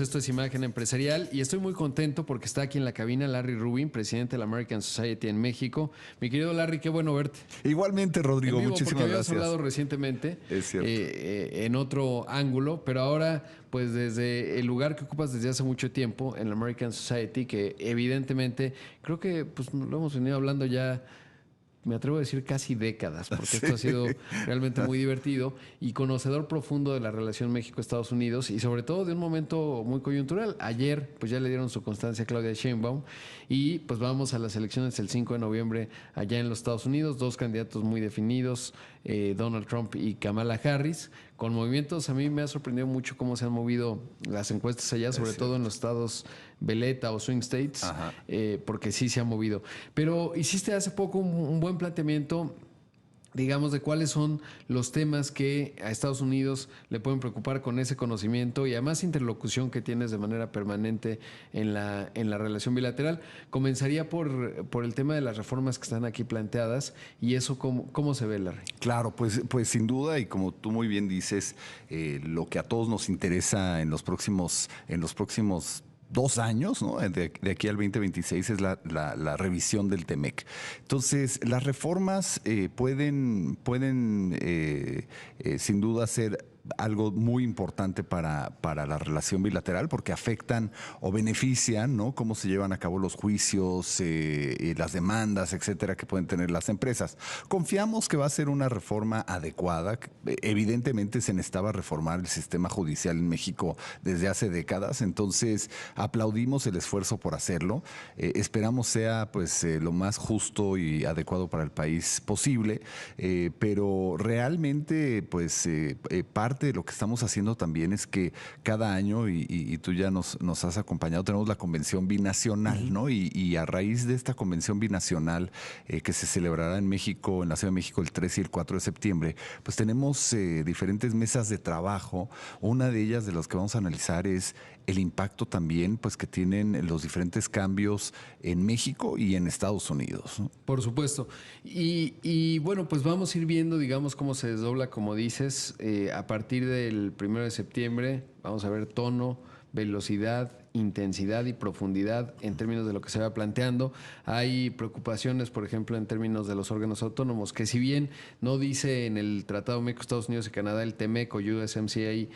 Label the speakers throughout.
Speaker 1: Esto es Imagen Empresarial y estoy muy contento porque está aquí en la cabina Larry Rubin, presidente de la American Society en México. Mi querido Larry, qué bueno verte.
Speaker 2: Igualmente, Rodrigo,
Speaker 1: En vivo,
Speaker 2: muchísimas
Speaker 1: porque habíamos
Speaker 2: gracias.
Speaker 1: hablado recientemente
Speaker 2: Es cierto.
Speaker 1: en otro ángulo, pero ahora, pues desde el lugar que ocupas desde hace mucho tiempo en la American Society, que evidentemente creo que pues, lo hemos venido hablando ya. Me atrevo a decir casi décadas, porque esto ha sido realmente muy divertido y conocedor profundo de la relación México-Estados Unidos y sobre todo de un momento muy coyuntural. Ayer pues ya le dieron su constancia a Claudia Sheinbaum y pues vamos a las elecciones el 5 de noviembre allá en los Estados Unidos, dos candidatos muy definidos, Donald Trump y Kamala Harris, con movimientos. A mí me ha sorprendido mucho cómo se han movido las encuestas allá, sobre todo en los estados Veleta o Swing States, porque sí se ha movido. Pero hiciste hace poco un buen planteamiento, digamos, de cuáles son los temas que a Estados Unidos le pueden preocupar con ese conocimiento y además interlocución que tienes de manera permanente en la relación bilateral. Comenzaría por el tema de las reformas que están aquí planteadas y eso cómo se ve, Larry.
Speaker 2: Claro, pues sin duda, y como tú muy bien dices, lo que a todos nos interesa en los próximos 2 años, ¿no? De aquí al 2026 es la revisión del TEMEC. Entonces, las reformas pueden sin duda ser algo muy importante para la relación bilateral porque afectan o benefician, ¿no?, cómo se llevan a cabo los juicios, las demandas, etcétera, que pueden tener las empresas. Confiamos que va a ser una reforma adecuada. Evidentemente se necesitaba reformar el sistema judicial en México desde hace décadas, entonces aplaudimos el esfuerzo por hacerlo. Esperamos sea pues lo más justo y adecuado para el país posible, pero realmente pues parte de lo que estamos haciendo también es que cada año, y tú ya nos has acompañado, tenemos la convención binacional, ¿no? Y a raíz de esta convención binacional que se celebrará en México, en la Ciudad de México, el 3 y el 4 de septiembre, pues tenemos diferentes mesas de trabajo. Una de ellas de las que vamos a analizar es el impacto también pues que tienen los diferentes cambios en México y en Estados Unidos, ¿no?
Speaker 1: Por supuesto. Y bueno, pues vamos a ir viendo, digamos, cómo se desdobla, como dices, a partir del 1 de septiembre. Vamos a ver tono, velocidad, intensidad y profundidad en términos de lo que se va planteando. Hay preocupaciones, por ejemplo, en términos de los órganos autónomos, que si bien no dice en el Tratado México-Estados Unidos y Canadá, el TEMEC o USMCA,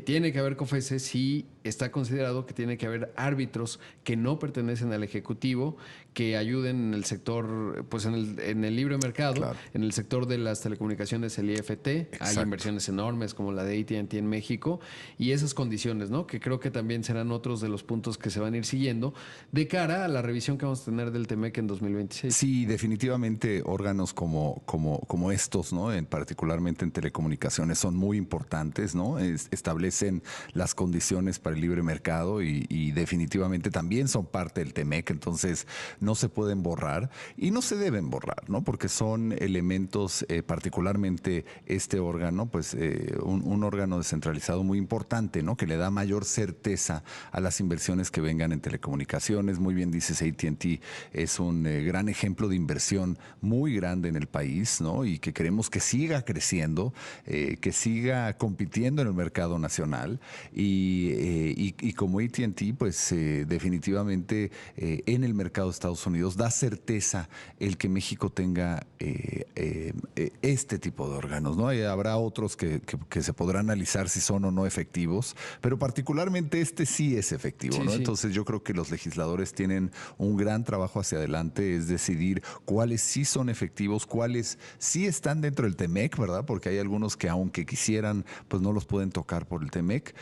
Speaker 1: tiene que haber COFECE, sí está considerado que tiene que haber árbitros que no pertenecen al Ejecutivo, que ayuden en el sector, pues en el libre mercado, claro, en el sector de las telecomunicaciones, el IFT. Exacto. Hay inversiones enormes como la de AT&T en México y esas condiciones, ¿no?, que creo que también serán otros de los puntos que se van a ir siguiendo de cara a la revisión que vamos a tener del TEMEC en 2026.
Speaker 2: Sí, definitivamente órganos como estos, ¿no?, particularmente en telecomunicaciones, son muy importantes, ¿no? Establecen las condiciones para el libre mercado y definitivamente también son parte del TEMEC, entonces no se pueden borrar y no se deben borrar, ¿no?, porque son elementos, particularmente este órgano, pues un órgano descentralizado muy importante, ¿no?, que le da mayor certeza a las inversiones que vengan en telecomunicaciones. Muy bien dices, AT&T es un gran ejemplo de inversión muy grande en el país, ¿no?, y que queremos que siga creciendo, que siga compitiendo en el mercado nacional y como AT&T, pues definitivamente en el mercado de Estados Unidos da certeza el que México tenga este tipo de órganos, ¿no? Habrá otros que se podrán analizar si son o no efectivos, pero particularmente este sí es efectivo, sí, ¿no? Sí. Entonces yo creo que los legisladores tienen un gran trabajo hacia adelante, es decidir cuáles sí son efectivos, cuáles sí están dentro del TEMEC, ¿verdad? Porque hay algunos que aunque quisieran, pues no los pueden tocar por el TEMEC,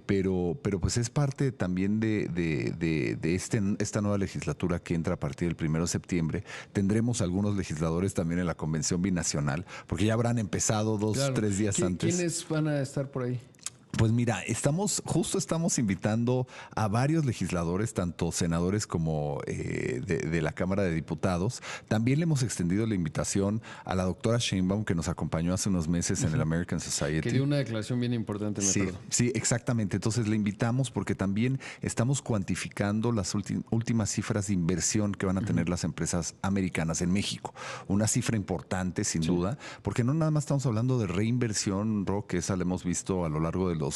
Speaker 2: pero pues es parte también de esta nueva legislatura que entra a partir del 1 de septiembre. Tendremos algunos legisladores también en la convención binacional, porque ya habrán empezado 2-3 días antes.
Speaker 1: ¿Quiénes van a estar por ahí?
Speaker 2: Pues mira, estamos invitando a varios legisladores, tanto senadores como de la Cámara de Diputados. También le hemos extendido la invitación a la doctora Sheinbaum, que nos acompañó hace unos meses en el American Society.
Speaker 1: Que dio una declaración bien importante, me acuerdo.
Speaker 2: Sí, exactamente. Entonces le invitamos porque también estamos cuantificando las últimas cifras de inversión que van a tener las empresas americanas en México. Una cifra importante, sin duda, porque no nada más estamos hablando de reinversión, Rock, que esa la hemos visto a lo largo de los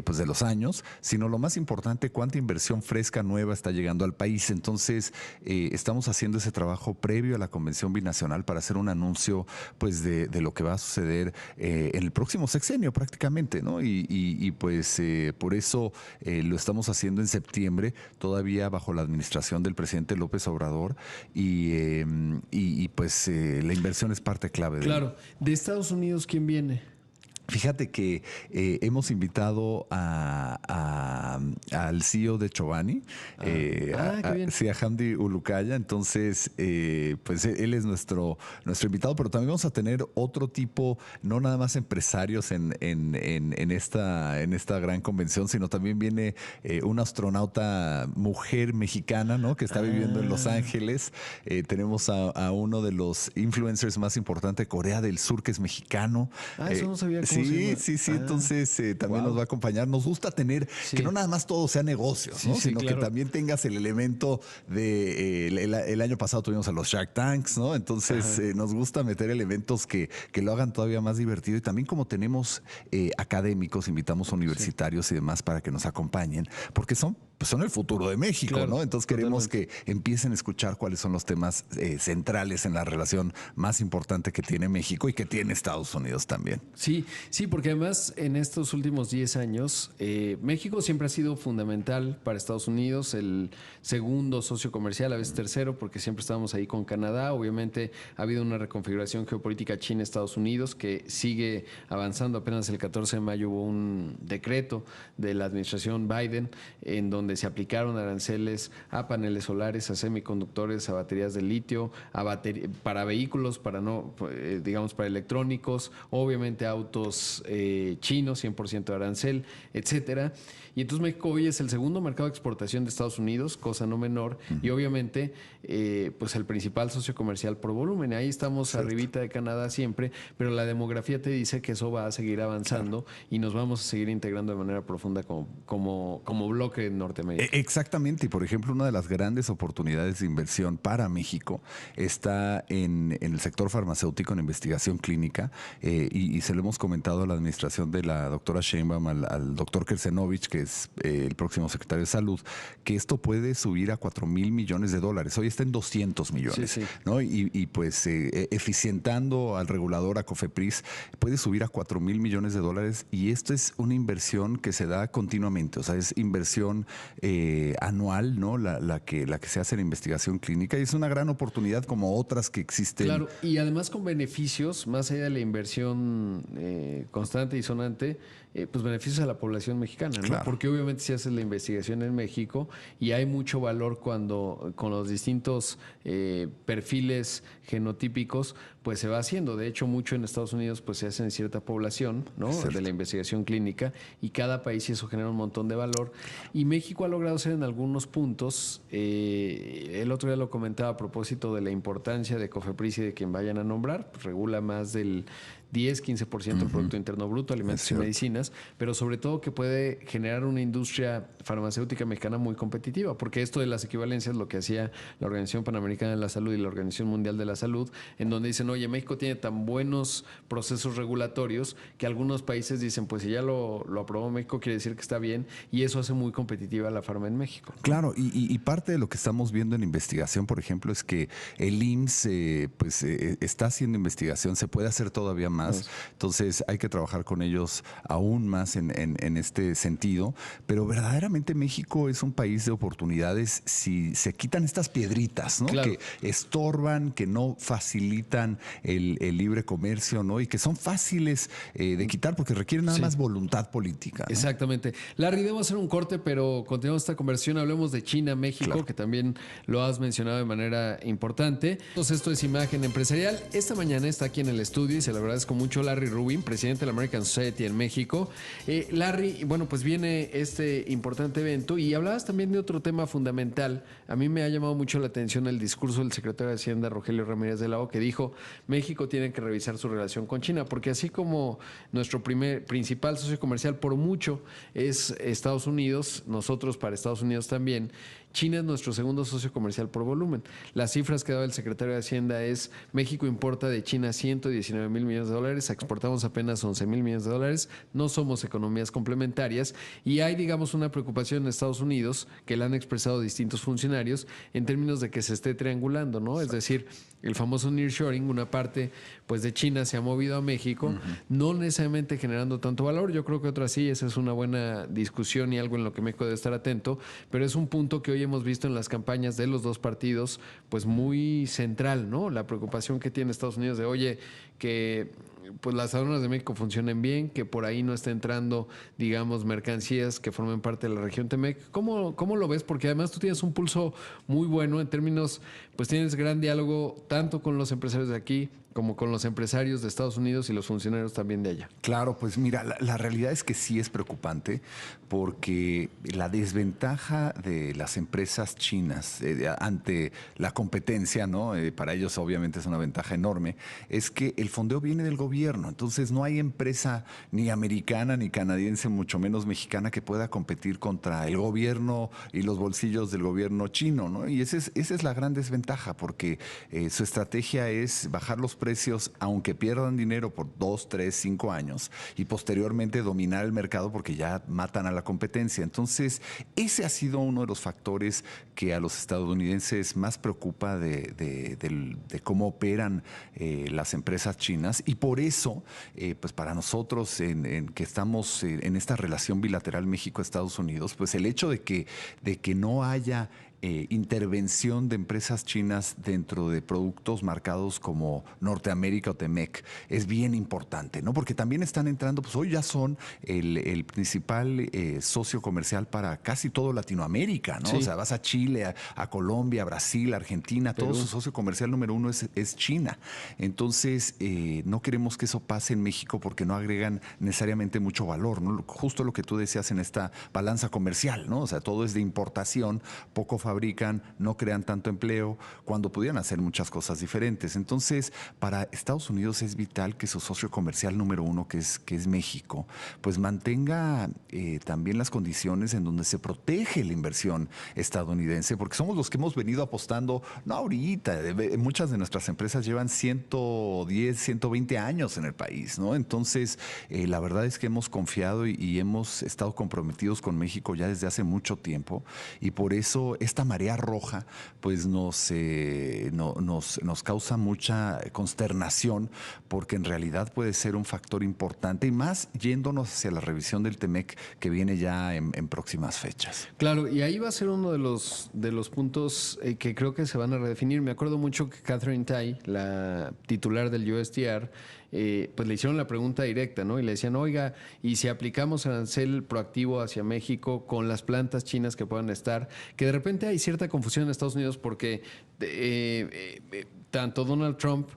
Speaker 2: pues de los años, sino lo más importante, cuánta inversión fresca, nueva está llegando al país. Entonces, estamos haciendo ese trabajo previo a la Convención Binacional para hacer un anuncio pues de lo que va a suceder en el próximo sexenio prácticamente, ¿no? Y pues por eso lo estamos haciendo en septiembre, todavía bajo la administración del presidente López Obrador, y pues la inversión es parte clave de ello.
Speaker 1: Claro. ¿De Estados Unidos quién viene?
Speaker 2: Fíjate que hemos invitado al CEO de Chobani,
Speaker 1: qué bien.
Speaker 2: sí, a Hamdi Ulukaya. Entonces, pues él es nuestro invitado, pero también vamos a tener otro tipo, no nada más empresarios en esta gran convención, sino también viene una astronauta mujer mexicana, ¿no? Que está viviendo en Los Ángeles. Tenemos a uno de los influencers más importantes de Corea del Sur, que es mexicano.
Speaker 1: Eso no sabía.
Speaker 2: Sí. Entonces también nos va a acompañar. Nos gusta tener que no nada más todo sea negocios, ¿no? Sino claro, que también tengas el elemento de el año pasado tuvimos a los Shark Tanks, ¿no? Entonces nos gusta meter elementos que lo hagan todavía más divertido, y también como tenemos académicos, invitamos universitarios y demás para que nos acompañen, porque son el futuro de México, claro, ¿no? Entonces queremos que empiecen a escuchar cuáles son los temas centrales en la relación más importante que tiene México y que tiene Estados Unidos también.
Speaker 1: Sí, porque además en estos últimos 10 años México siempre ha sido fundamental para Estados Unidos, el segundo socio comercial, a veces tercero, porque siempre estábamos ahí con Canadá. Obviamente ha habido una reconfiguración geopolítica China-Estados Unidos que sigue avanzando. Apenas el 14 de mayo hubo un decreto de la administración Biden en donde se aplicaron aranceles a paneles solares, a semiconductores, a baterías de litio, para vehículos, para electrónicos, obviamente autos chinos, 100% de arancel, etcétera. Y entonces México hoy es el segundo mercado de exportación de Estados Unidos, cosa no menor, y obviamente pues el principal socio comercial por volumen. Ahí estamos arribita de Canadá siempre, pero la demografía te dice que eso va a seguir avanzando y nos vamos a seguir integrando de manera profunda como bloque en Norteamérica.
Speaker 2: Exactamente, y por ejemplo una de las grandes oportunidades de inversión para México está en el sector farmacéutico, en investigación clínica, y se lo hemos comentado a la administración de la doctora Sheinbaum, al doctor Kersenovich, que es el próximo secretario de Salud, que esto puede subir a $4,000 millones. Hoy está en 200 millones, ¿no? Y pues eficientando al regulador, a COFEPRIS, puede subir a $4,000 millones, y esto es una inversión que se da continuamente, o sea, es inversión anual, ¿no? La que se hace en investigación clínica, y es una gran oportunidad como otras que existen.
Speaker 1: Claro, y además con beneficios, más allá de la inversión constante y sonante, pues beneficios a la población mexicana, ¿no? Claro. Porque obviamente si haces la investigación en México y hay mucho valor cuando con los distintos perfiles genotípicos, pues se va haciendo. De hecho, mucho en Estados Unidos pues se hace en cierta población, ¿no? De la investigación clínica, y cada país, y eso genera un montón de valor. Y México ha logrado ser en algunos puntos, el otro día lo comentaba a propósito de la importancia de COFEPRIS y de quien vayan a nombrar, pues regula más del 10-15% del Producto Interno Bruto, alimentos y medicinas, pero sobre todo que puede generar una industria farmacéutica mexicana muy competitiva, porque esto de las equivalencias lo que hacía la Organización Panamericana de la Salud y la Organización Mundial de la Salud, en donde dicen, oye, México tiene tan buenos procesos regulatorios que algunos países dicen, pues si ya lo aprobó México, quiere decir que está bien, y eso hace muy competitiva la farma en México.
Speaker 2: Claro, y parte de lo que estamos viendo en investigación, por ejemplo, es que el IMSS está haciendo investigación, se puede hacer todavía más. Entonces hay que trabajar con ellos aún más en este sentido, pero verdaderamente México es un país de oportunidades si se quitan estas piedritas, ¿no? Claro. Que estorban, que no facilitan el libre comercio, ¿no? Y que son fáciles de quitar porque requieren nada más voluntad política, ¿no?
Speaker 1: Exactamente. Larry, debo hacer un corte, pero continuamos esta conversación. Hablemos de China, México, que también lo has mencionado de manera importante. Entonces, esto es Imagen Empresarial. Esta mañana está aquí en el estudio y se lo agradezco mucho Larry Rubin, presidente de la American Society en México. Larry, bueno, pues viene este importante importante evento. Y hablabas también de otro tema fundamental. A mí me ha llamado mucho la atención el discurso del secretario de Hacienda, Rogelio Ramírez de la O, que dijo, México tiene que revisar su relación con China, porque así como nuestro principal socio comercial por mucho es Estados Unidos, nosotros para Estados Unidos también, China es nuestro segundo socio comercial por volumen. Las cifras que daba el secretario de Hacienda es México importa de China 119 mil millones de dólares, exportamos apenas 11 mil millones de dólares, no somos economías complementarias y hay, digamos, una preocupación en Estados Unidos que la han expresado distintos funcionarios en términos de que se esté triangulando, ¿no? Es decir, el famoso nearshoring, una parte pues de China se ha movido a México, no necesariamente generando tanto valor, yo creo que otra sí, esa es una buena discusión y algo en lo que México debe estar atento, pero es un punto que hoy hemos visto en las campañas de los dos partidos, pues muy central, ¿no? La preocupación que tiene Estados Unidos de, oye, que pues las aduanas de México funcionen bien, que por ahí no está entrando, digamos, mercancías que formen parte de la región Temec. ¿Cómo lo ves? Porque además tú tienes un pulso muy bueno en términos, pues tienes gran diálogo tanto con los empresarios de aquí como con los empresarios de Estados Unidos y los funcionarios también de allá.
Speaker 2: Claro, pues mira, la realidad es que sí es preocupante porque la desventaja de las empresas chinas ante la competencia, ¿no? Para ellos obviamente es una ventaja enorme, es que el fondeo viene del gobierno, entonces no hay empresa ni americana ni canadiense, mucho menos mexicana, que pueda competir contra el gobierno y los bolsillos del gobierno chino, ¿no? Y esa es la gran desventaja porque su estrategia es bajar los precios, aunque pierdan dinero por 2, 3, 5 años y posteriormente dominar el mercado porque ya matan a la competencia. Entonces, ese ha sido uno de los factores que a los estadounidenses más preocupa de cómo operan las empresas chinas y por eso, pues para nosotros que estamos en esta relación bilateral México-Estados Unidos, pues el hecho de que no haya intervención de empresas chinas dentro de productos marcados como Norteamérica o Temec es bien importante, ¿no? Porque también están entrando, pues hoy ya son el principal socio comercial para casi todo Latinoamérica, ¿no?
Speaker 1: Sí.
Speaker 2: O sea, vas a Chile, a Colombia, a Brasil, a Argentina,
Speaker 1: Perú.
Speaker 2: todo su socio comercial número uno es China. Entonces, no queremos que eso pase en México porque no agregan necesariamente mucho valor, ¿no? Justo lo que tú decías en esta balanza comercial, ¿no? O sea, todo es de importación, poco fabrican, no crean tanto empleo, cuando pudieran hacer muchas cosas diferentes. Entonces, para Estados Unidos es vital que su socio comercial número uno, que es México, pues mantenga también las condiciones en donde se protege la inversión estadounidense, porque somos los que hemos venido apostando, no ahorita, muchas de nuestras empresas llevan 110, 120 años en el país, ¿no? Entonces, la verdad es que hemos confiado y hemos estado comprometidos con México ya desde hace mucho tiempo y por eso esta marea roja pues nos causa mucha consternación porque en realidad puede ser un factor importante y más yéndonos hacia la revisión del Temec que viene ya en próximas fechas.
Speaker 1: Claro, y ahí va a ser uno de los puntos que creo que se van a redefinir. Me acuerdo mucho que Catherine Tai, la titular del USTR, pues le hicieron la pregunta directa, ¿no? Y le decían, oiga, ¿y si aplicamos arancel proactivo hacia México con las plantas chinas que puedan estar? Que de repente hay cierta confusión en Estados Unidos porque tanto Donald Trump,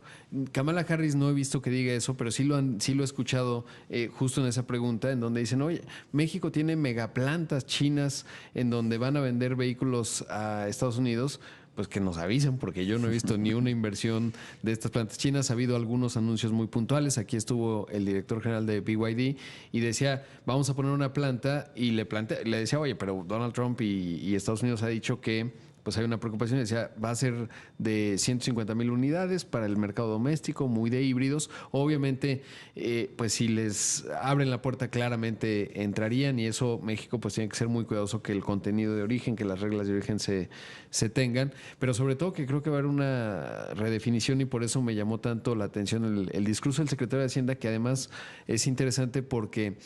Speaker 1: Kamala Harris no he visto que diga eso, pero sí lo he escuchado justo en esa pregunta, en donde dicen, oye, México tiene megaplantas chinas en donde van a vender vehículos a Estados Unidos, pues que nos avisen, porque yo no he visto ni una inversión de estas plantas chinas. Ha habido algunos anuncios muy puntuales. Aquí estuvo el director general de BYD y decía, vamos a poner una planta, y le decía, oye, pero Donald Trump y Estados Unidos ha dicho que pues hay una preocupación, decía, va a ser de 150,000 unidades para el mercado doméstico, muy de híbridos. Obviamente, pues si les abren la puerta, claramente entrarían, y eso México pues tiene que ser muy cuidadoso que el contenido de origen, que las reglas de origen se tengan, pero sobre todo que creo que va a haber una redefinición, y por eso me llamó tanto la atención el discurso del secretario de Hacienda, que además es interesante porque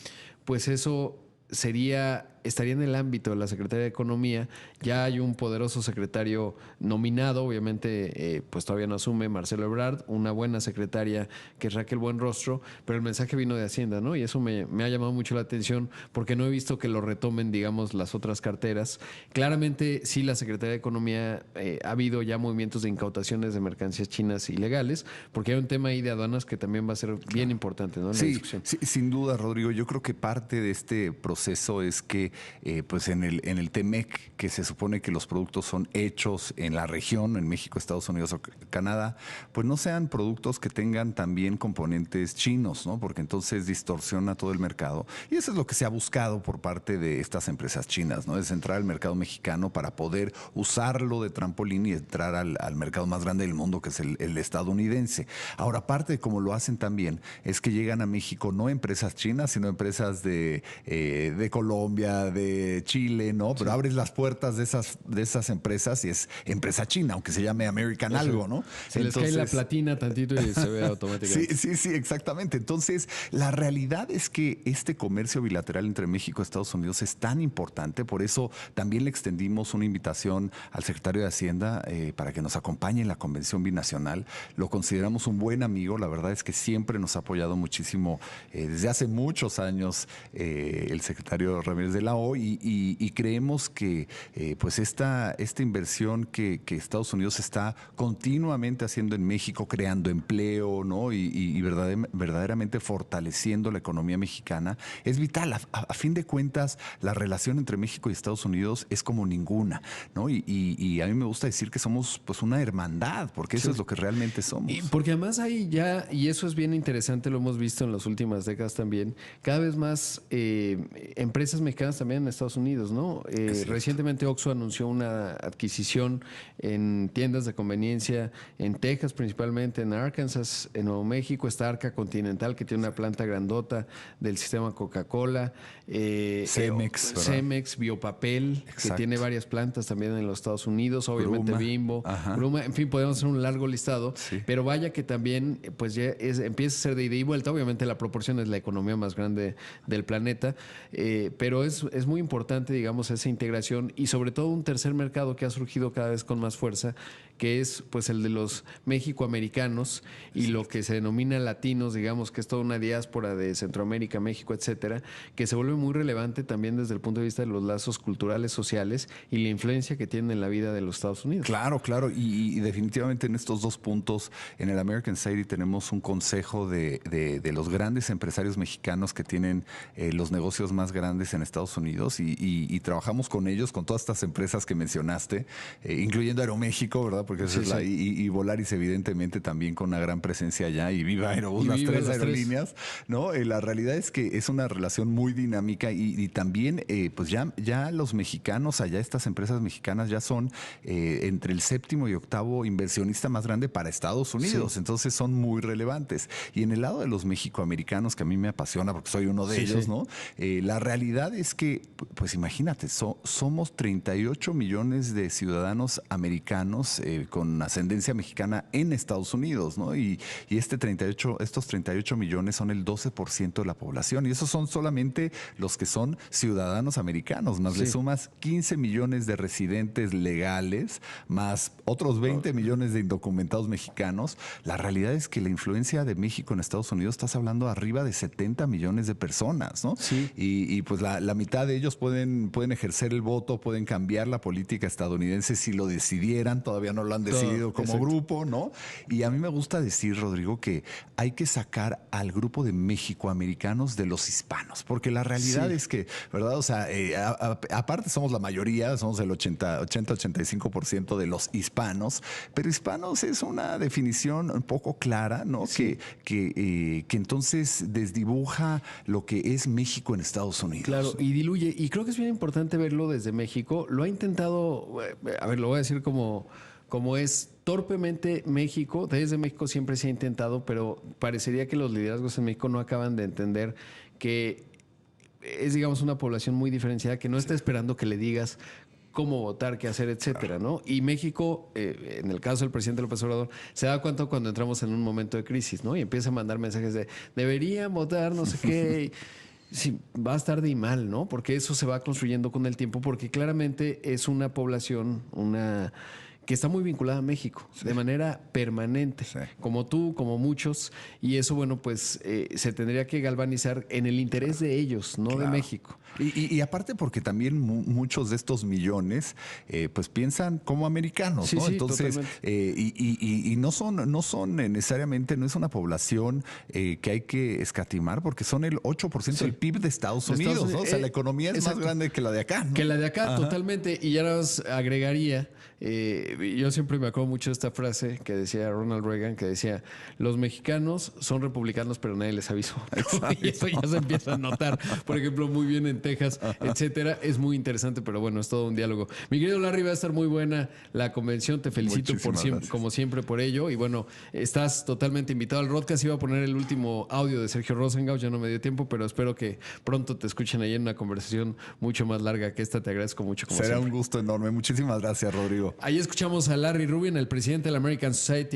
Speaker 1: pues eso estaría en el ámbito de la Secretaría de Economía. Ya hay un poderoso secretario nominado, obviamente pues todavía no asume, Marcelo Ebrard, una buena secretaria que es Raquel Buenrostro, pero el mensaje vino de Hacienda, ¿no? Y eso me ha llamado mucho la atención porque no he visto que lo retomen, digamos, las otras carteras. Claramente sí, la Secretaría de Economía ha habido ya movimientos de incautaciones de mercancías chinas ilegales, porque hay un tema ahí de aduanas que también va a ser bien importante, ¿no? En la discusión.
Speaker 2: Sí, sin duda, Rodrigo. Yo creo que parte de este proceso es que que pues en el TEMEC, que se supone que los productos son hechos en la región, en México, Estados Unidos o Canadá, pues no sean productos que tengan también componentes chinos, ¿no? Porque entonces distorsiona todo el mercado. Y eso es lo que se ha buscado por parte de estas empresas chinas, ¿no? Es entrar al mercado mexicano para poder usarlo de trampolín y entrar al mercado más grande del mundo, que es el estadounidense. Ahora, parte de cómo lo hacen también es que llegan a México no empresas chinas, sino empresas de Colombia, de Chile, ¿no? Pero abres las puertas de esas empresas y es empresa china, aunque se llame American algo, ¿no?
Speaker 1: Se les cae la platina tantito y se ve automáticamente.
Speaker 2: Sí, exactamente. Entonces, la realidad es que este comercio bilateral entre México y Estados Unidos es tan importante, por eso también le extendimos una invitación al secretario de Hacienda para que nos acompañe en la convención binacional. Lo consideramos un buen amigo, la verdad es que siempre nos ha apoyado muchísimo desde hace muchos años el secretario Ramírez de la O y creemos que pues esta inversión que Estados Unidos está continuamente haciendo en México, creando empleo, ¿no? y verdaderamente fortaleciendo la economía mexicana, es vital. A fin de cuentas, la relación entre México y Estados Unidos es como ninguna, ¿no? Y a mí me gusta decir que somos pues una hermandad, porque eso es lo que realmente somos.
Speaker 1: Y porque además hay ya, y eso es bien interesante, lo hemos visto en las últimas décadas también, cada vez más empresas mexicanas también en Estados Unidos, ¿no? Recientemente Oxxo anunció una adquisición en tiendas de conveniencia en Texas principalmente, en Arkansas, en Nuevo México, está Arca Continental, que tiene una planta grandota del sistema Coca-Cola,
Speaker 2: Cemex,
Speaker 1: Cemex, Biopapel, que tiene varias plantas también en los Estados Unidos, obviamente Bimbo, Bruma, en fin, podemos hacer un largo listado, pero vaya que también pues ya empieza a ser de ida y vuelta. Obviamente la proporción es la economía más grande del planeta, pero es muy importante, digamos, esa integración y sobre todo un tercer mercado que ha surgido cada vez con más fuerza, que es pues el de los mexicoamericanos y lo que se denomina latinos, digamos, que es toda una diáspora de Centroamérica, México, etcétera, que se vuelve muy relevante también desde el punto de vista de los lazos culturales, sociales y la influencia que tienen en la vida de los Estados Unidos.
Speaker 2: Claro. Y definitivamente en estos dos puntos, en el American Society tenemos un consejo de los grandes empresarios mexicanos que tienen los negocios más grandes en Estados Unidos y trabajamos con ellos, con todas estas empresas que mencionaste, incluyendo Aeroméxico, ¿verdad? Porque y Volaris evidentemente también con una gran presencia allá, y Viva Aerobús, las tres aerolíneas, ¿no? La realidad es que es una relación muy dinámica y también pues ya los mexicanos allá, estas empresas mexicanas ya son entre el séptimo y octavo inversionista más grande para Estados Unidos, entonces son muy relevantes. Y en el lado de los mexicoamericanos, que a mí me apasiona porque soy uno de ellos, ¿no? La realidad es que, pues imagínate, somos 38 millones de ciudadanos americanos con ascendencia mexicana en Estados Unidos, ¿no? Y estos 38 millones son el 12% de la población, y esos son solamente los que son ciudadanos americanos, más le sumas 15 millones de residentes legales, más otros 20 millones de indocumentados mexicanos. La realidad es que la influencia de México en Estados Unidos, estás hablando arriba de 70 millones de personas, ¿no? Y pues la mitad de ellos pueden ejercer el voto, pueden cambiar la política estadounidense si lo decidieran. Todavía no lo han decidido como grupo, ¿no? Y a mí me gusta decir, Rodrigo, que hay que sacar al grupo de mexicoamericanos de los hispanos, porque la realidad es que, ¿verdad? O sea, aparte somos la mayoría, somos el 80-85% de los hispanos, pero hispanos es una definición un poco clara, ¿no? Que entonces desdibuja lo que es México en Estados Unidos.
Speaker 1: Claro, y diluye, y creo que es bien importante verlo desde México. Lo ha intentado, a ver, lo voy a decir como es torpemente México. Desde México siempre se ha intentado, pero parecería que los liderazgos en México no acaban de entender que es, digamos, una población muy diferenciada que no está esperando que le digas cómo votar, qué hacer, etcétera, ¿no? Y México, en el caso del presidente López Obrador, se da cuenta cuando entramos en un momento de crisis, ¿no? Y empieza a mandar mensajes de deberían votar, no sé qué. Sí, va a estar de mal, ¿no? Porque eso se va construyendo con el tiempo, porque claramente es una población, que está muy vinculada a México de manera permanente, como tú, como muchos, y eso, bueno, pues se tendría que galvanizar en el interés de ellos, no de México.
Speaker 2: Y aparte porque también muchos de estos millones pues piensan como americanos,
Speaker 1: Sí,
Speaker 2: ¿no?
Speaker 1: sí,
Speaker 2: Entonces, y no son necesariamente, no es una población que hay que escatimar porque son el 8% del PIB de Estados Unidos, ¿no? O sea, la economía es más grande que la de acá, ¿no?
Speaker 1: Que la de acá, totalmente. Y ya nada más agregaría, yo siempre me acuerdo mucho de esta frase que decía Ronald Reagan, que decía, los mexicanos son republicanos, pero nadie les avisó. Y eso ya se empieza a notar, por ejemplo, muy bien en Texas, etcétera. Es muy interesante, pero bueno, es todo un diálogo. Mi querido Larry, va a estar muy buena la convención. Te felicito como siempre por ello. Y bueno, estás totalmente invitado al podcast. Iba a poner el último audio de Sergio Rosenhaus, ya no me dio tiempo, pero espero que pronto te escuchen ahí en una conversación mucho más larga que esta. Te agradezco mucho.
Speaker 2: Será un gusto enorme. Muchísimas gracias, Rodrigo.
Speaker 1: Ahí escuchamos a Larry Rubin, el presidente de la American Society